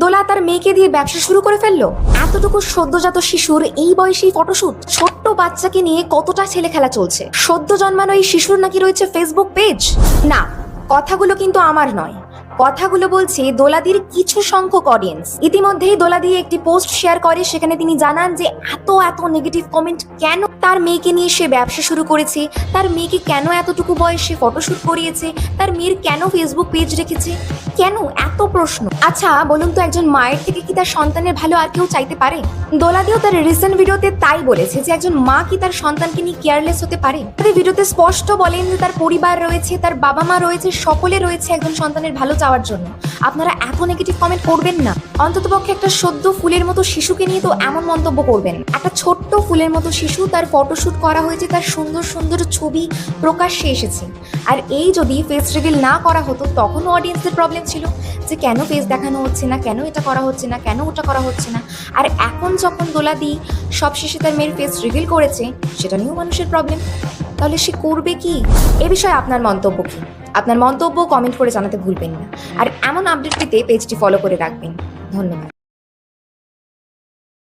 দোলা তার মেয়েকে দিয়ে ব্যবসা শুরু করে ফেললো। এতটুকু সদ্যজাত শিশুর এই বয়সী ফটোশুট, ছোট্ট বাচ্চাকে নিয়ে কতটা ছেলে খেলা চলছে। সদ্য জন্মানো এই শিশুর নাকি রয়েছে ফেসবুক পেজ। না, কথাগুলো কিন্তু আমার নয়, কথাগুলো বলছে দোলাদির কিছু সংখ্যক অডিয়েন্স। ইতিমধ্যেই দোলাদি একটি পোস্ট শেয়ার করে, সেখানে তিনি জানান যে এত নেগেটিভ কমেন্ট কেন, তার মেয়েকে নিয়ে সে ব্যবসা শুরু করেছে, তার মেয়েকে কেন এতটুকু বয়সে ফটোশুট করিয়েছে, তার মেয়ের কেন ফেসবুক পেজ রেখেছে, কেন এত প্রশ্ন। আচ্ছা বলুন তো, একজন মায়ের থেকে কি তার সন্তানের ভালো আর কেউ চাইতে পারে? দোলাদিও তার রিসেন্ট ভিডিওতে তাই বলেছে যে একজন মা কি তার সন্তানকে নিয়ে কেয়ারলেস হতে পারে। তাদের ভিডিওতে স্পষ্ট বলেন যে তার পরিবার রয়েছে, তার বাবা মা রয়েছে, সকলে রয়েছে একজন সন্তানের ভালো চাওয়ার জন্য। আপনারা এত নেগেটিভ কমেন্ট করবেন না। অন্ততপক্ষে একটা সদ্য ফুলের মতো শিশুকে নিয়ে তো এমন মন্তব্য করবেন। একটা ছোট্ট ফুলের মতো শিশু, তার ফটোশুট করা হয়েছে, তার সুন্দর সুন্দর ছবি প্রকাশ্যে এসেছে। আর এই যদি ফেস রিভিল না করা হতো তখনও অডিয়েন্সের প্রবলেম ছিল যে কেন ফেস দেখানো হচ্ছে না, কেন এটা করা হচ্ছে না, কেন ওটা করা হচ্ছে না। আর এখন যখন দোলাদি সবশেষে তার মেয়ের ফেস রিভিল করেছে, সেটা নিয়েও মানুষের প্রবলেম। তাহলে সে করবে কি? এ বিষয়ে আপনার মন্তব্য কি? আপনার মন্তব্য কমেন্ট করে জানাতে ভুলবেন না। আর এমন আপডেট পেতে পেজটি ফলো করে রাখবেন। ধন্যবাদ।